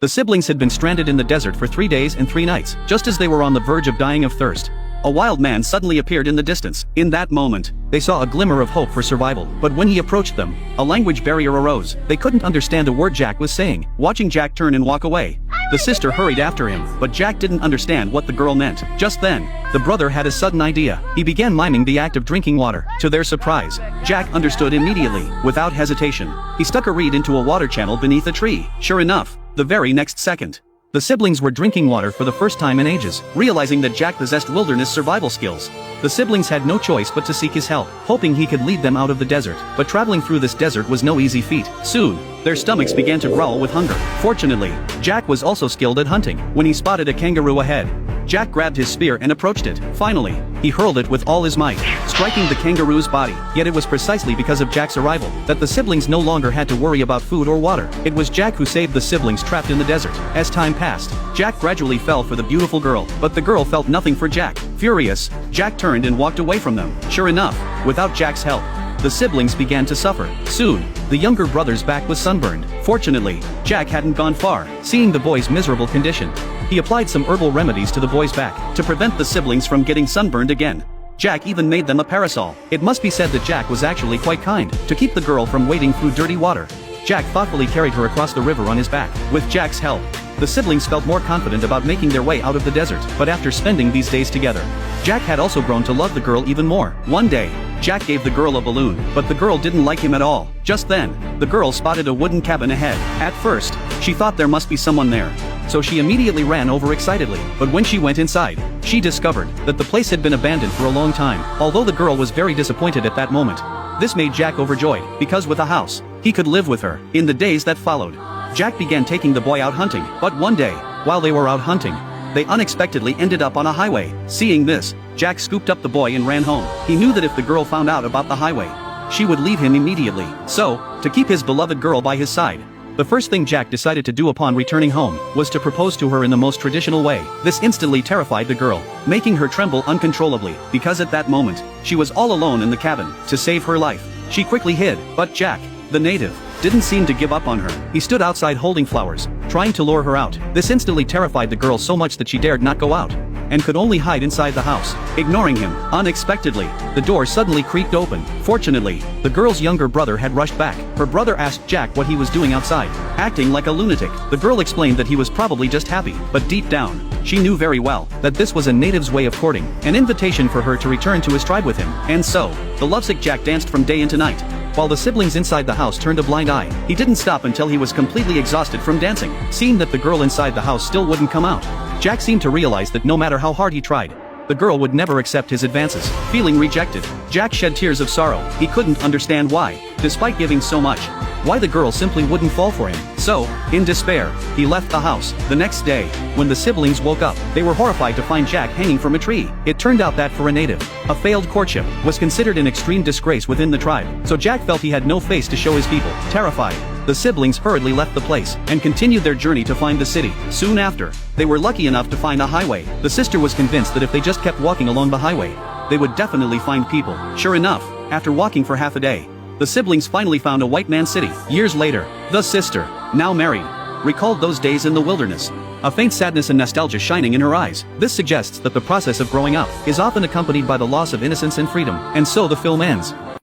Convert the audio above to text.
The siblings had been stranded in the desert for 3 days and 3 nights, just as they were on the verge of dying of thirst. A wild man suddenly appeared in the distance. In that moment, they saw a glimmer of hope for survival, but when he approached them, a language barrier arose. They couldn't understand a word Jack was saying. Watching Jack turn and walk away, the sister hurried after him, but Jack didn't understand what the girl meant. Just then, the brother had a sudden idea. He began miming the act of drinking water. To their surprise, Jack understood immediately. Without hesitation, he stuck a reed into a water channel beneath a tree. Sure enough, the very next second, the siblings were drinking water for the first time in ages. Realizing that Jack possessed wilderness survival skills, the siblings had no choice but to seek his help, hoping he could lead them out of the desert. But traveling through this desert was no easy feat. Soon, their stomachs began to growl with hunger. Fortunately, Jack was also skilled at hunting. When he spotted a kangaroo ahead, Jack grabbed his spear and approached it. Finally, he hurled it with all his might, striking the kangaroo's body. Yet it was precisely because of Jack's arrival that the siblings no longer had to worry about food or water. It was Jack who saved the siblings trapped in the desert. As time passed, Jack gradually fell for the beautiful girl, but the girl felt nothing for Jack. Furious, Jack turned and walked away from them. Sure enough, without Jack's help, the siblings began to suffer. Soon, the younger brother's back was sunburned. Fortunately, Jack hadn't gone far. Seeing the boy's miserable condition, he applied some herbal remedies to the boy's back to prevent the siblings from getting sunburned again. Jack even made them a parasol. It must be said that Jack was actually quite kind. To keep the girl from wading through dirty water, Jack thoughtfully carried her across the river on his back. With Jack's help, the siblings felt more confident about making their way out of the desert. But after spending these days together, Jack had also grown to love the girl even more. One day, Jack gave the girl a balloon, but the girl didn't like him at all. Just then, the girl spotted a wooden cabin ahead. At first, she thought there must be someone there, so she immediately ran over excitedly. But when she went inside, she discovered that the place had been abandoned for a long time. Although the girl was very disappointed at that moment, this made Jack overjoyed, because with a house, he could live with her. In the days that followed, Jack began taking the boy out hunting. But one day, while they were out hunting, they unexpectedly ended up on a highway. Seeing this, Jack scooped up the boy and ran home. He knew that if the girl found out about the highway, she would leave him immediately. So, to keep his beloved girl by his side, the first thing Jack decided to do upon returning home was to propose to her in the most traditional way. This instantly terrified the girl, making her tremble uncontrollably, because at that moment, she was all alone in the cabin. To save her life, she quickly hid, but Jack, the native, didn't seem to give up on her. He stood outside holding flowers, trying to lure her out. This instantly terrified the girl so much that she dared not go out, and could only hide inside the house. Ignoring him, unexpectedly, the door suddenly creaked open. Fortunately, the girl's younger brother had rushed back. Her brother asked Jack what he was doing outside, acting like a lunatic. The girl explained that he was probably just happy, but deep down, she knew very well that this was a native's way of courting, an invitation for her to return to his tribe with him. And so, the lovesick Jack danced from day into night, while the siblings inside the house turned a blind eye. He didn't stop until he was completely exhausted from dancing. Seeing that the girl inside the house still wouldn't come out, Jack seemed to realize that no matter how hard he tried, the girl would never accept his advances. Feeling rejected, Jack shed tears of sorrow. He couldn't understand why, despite giving so much, why the girl simply wouldn't fall for him. So, in despair, he left the house. The next day, when the siblings woke up, they were horrified to find Jack hanging from a tree. It turned out that for a native, a failed courtship was considered an extreme disgrace within the tribe, so Jack felt he had no face to show his people. Terrified, the siblings hurriedly left the place and continued their journey to find the city. Soon after, they were lucky enough to find a highway. The sister was convinced that if they just kept walking along the highway, they would definitely find people. Sure enough, after walking for half a day, the siblings finally found a white man's city. Years later, the sister, now married, recalled those days in the wilderness, a faint sadness and nostalgia shining in her eyes. This suggests that the process of growing up is often accompanied by the loss of innocence and freedom. And so the film ends.